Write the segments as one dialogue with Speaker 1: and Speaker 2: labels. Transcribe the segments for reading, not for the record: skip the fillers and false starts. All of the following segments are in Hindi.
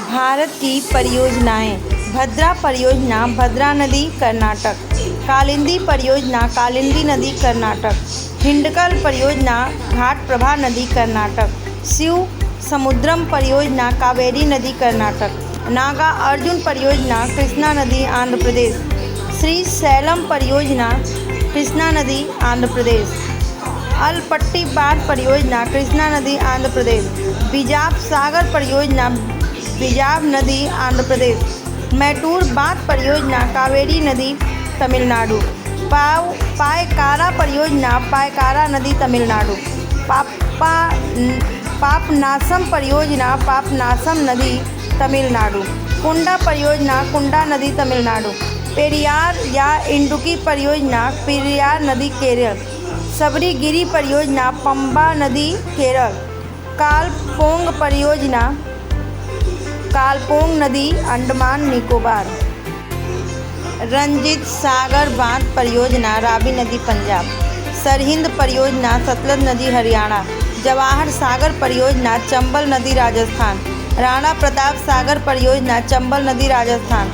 Speaker 1: भारत की परियोजनाएं: भद्रा परियोजना भद्रा नदी कर्नाटक, कालिंदी परियोजना कालिंदी नदी कर्नाटक, हिंडकल परियोजना घाटप्रभा नदी कर्नाटक, शिव समुद्रम परियोजना कावेरी नदी कर्नाटक, नागा अर्जुन परियोजना कृष्णा नदी आंध्र प्रदेश, श्रीशैलम परियोजना कृष्णा नदी आंध्र प्रदेश, अलपट्टी बांध परियोजना कृष्णा नदी आंध्र प्रदेश, बिजाब सागर परियोजना बिजाब नदी आंध्र प्रदेश, मैटूर बांध परियोजना कावेरी नदी तमिलनाडु, पायकारा परियोजना पायकारा नदी तमिलनाडु, पापनासम परियोजना पापनासम नदी तमिलनाडु, कुंडा परियोजना कुंडा नदी तमिलनाडु, पेरियार या इंडुकी परियोजना पेरियार नदी केरल, सबरीगिरी परियोजना पंबा नदी केरल, कालपोंग परियोजना कालपोंग नदी अंडमान निकोबार, रंजीत सागर बांध परियोजना रावी नदी पंजाब, सरहिंद परियोजना सतलज नदी हरियाणा, जवाहर सागर परियोजना चंबल नदी राजस्थान, राणा प्रताप सागर परियोजना चंबल नदी राजस्थान,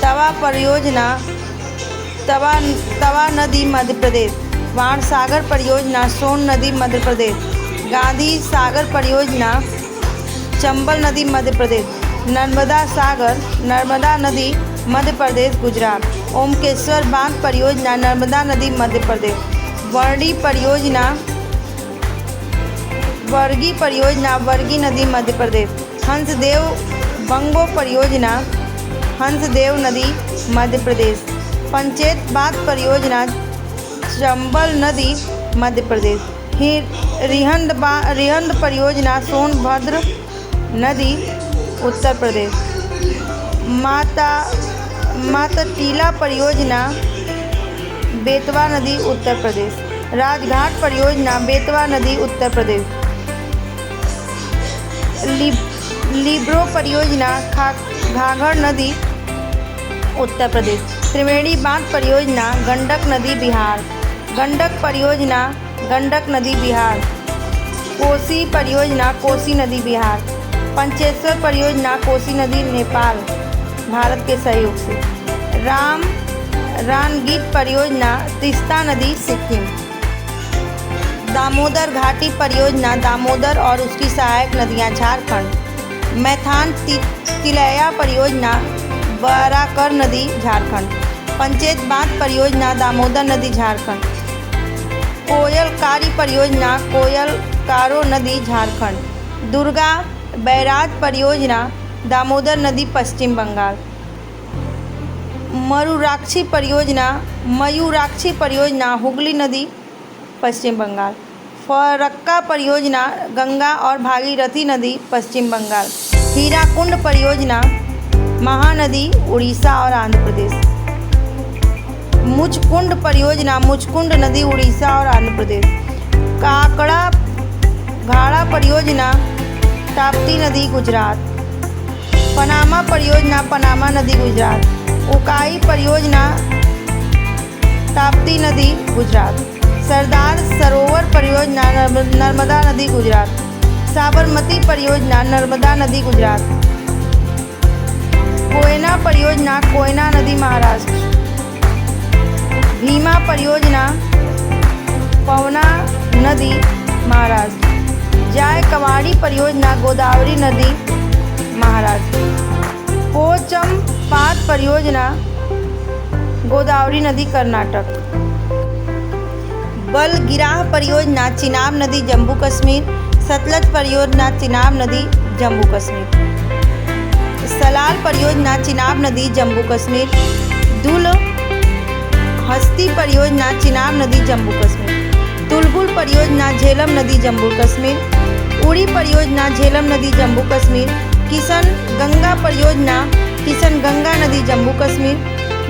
Speaker 1: तवा परियोजना तवा नदी मध्य प्रदेश, वाण सागर परियोजना सोन नदी मध्य प्रदेश, गांधी सागर परियोजना चंबल नदी मध्य प्रदेश, नर्मदा सागर नर्मदा नदी मध्य प्रदेश गुजरात, ओमकेश्वर बांध परियोजना नर्मदा नदी मध्य प्रदेश, वर्गी परियोजना वर्गी नदी मध्य प्रदेश, हंसदेव बंगो परियोजना हंसदेव नदी मध्य प्रदेश, पंचायत बांध परियोजना चंबल नदी मध्य प्रदेश, रिहंद परियोजना सोनभद्र नदी उत्तर प्रदेश, मातटीला परियोजना बेतवा नदी उत्तर प्रदेश, राजघाट परियोजना बेतवा नदी उत्तर प्रदेश, लिब्रो परियोजना घाघर नदी उत्तर प्रदेश, त्रिवेणी बांध परियोजना गंडक नदी बिहार, गंडक परियोजना गंडक नदी बिहार, कोसी परियोजना कोसी नदी बिहार, पंचेश्वर परियोजना कोसी नदी नेपाल भारत के सहयोग से, रानगीत परियोजना तीस्ता नदी सिक्किम, दामोदर घाटी परियोजना दामोदर और उसकी सहायक नदियां झारखंड, मैथान तिलैया परियोजना बराकर नदी झारखंड, पंचायत बांध परियोजना दामोदर नदी झारखंड, कोयलकारी परियोजना कोयलकारो नदी झारखंड, दुर्गा बैराज परियोजना दामोदर नदी पश्चिम बंगाल, मयूराक्षी परियोजना हुगली नदी पश्चिम बंगाल, फरक्का परियोजना गंगा और भागीरथी नदी पश्चिम बंगाल, हीराकुंड परियोजना महानदी उड़ीसा और आंध्र प्रदेश, मुचकुंड परियोजना मुचकुंड नदी उड़ीसा और आंध्र प्रदेश, काकड़ा घाड़ा परियोजना ताप्ती नदी गुजरात, पनामा परियोजना पनामा नदी गुजरात, उकाई परियोजना ताप्ती नदी गुजरात, सरदार सरोवर परियोजना नर्मदा नदी गुजरात, साबरमती परियोजना नर्मदा नदी गुजरात, कोयना परियोजना कोयना नदी महाराष्ट्र, भीमा परियोजना पवना नदी महाराष्ट्र, जायकवाड़ी परियोजना गोदावरी नदी महाराष्ट्र, पोचमपात परियोजना गोदावरी नदी कर्नाटक, बलगिराह परियोजना चिनाब नदी जम्मू कश्मीर, सतलज परियोजना चिनाब नदी जम्मू कश्मीर, सलाल परियोजना चिनाब नदी जम्मू कश्मीर, दुल हस्ती परियोजना चिनाब नदी जम्मू कश्मीर, तुलबुल परियोजना झेलम नदी जम्मू कश्मीर, उड़ी परियोजना झेलम नदी जम्मू कश्मीर, किशन गंगा परियोजना किशन गंगा नदी जम्मू कश्मीर,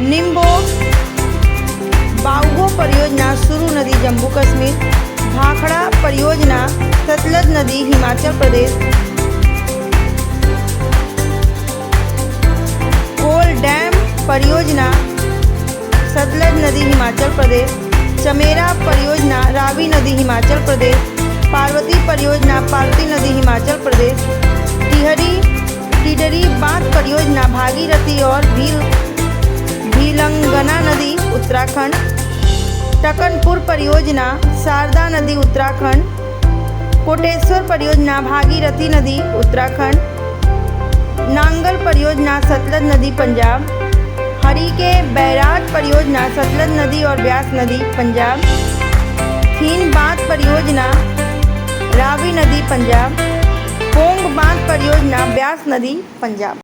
Speaker 1: निम्बो बाउगो परियोजना सुरू नदी जम्मू कश्मीर, भाखड़ा परियोजना सतलज नदी हिमाचल प्रदेश, कोल डैम परियोजना सतलज नदी हिमाचल प्रदेश, चमेरा परियोजना रावी नदी हिमाचल प्रदेश, पार्वती परियोजना पार्वती नदी हिमाचल प्रदेश, टिहरी परियोजना भागीरथी और भीलंगना नदी उत्तराखंड। टकनपुर परियोजना शारदा नदी उत्तराखंड। कोटेश्वर परियोजना भागीरथी नदी उत्तराखंड। नांगल परियोजना सतलज नदी पंजाब। हरिके बैराज परियोजना सतलज नदी और ब्यास नदी पंजाब। थीन बांध परियोजना रावी नदी पंजाब। पोंग बांध परियोजना ब्यास नदी पंजाब।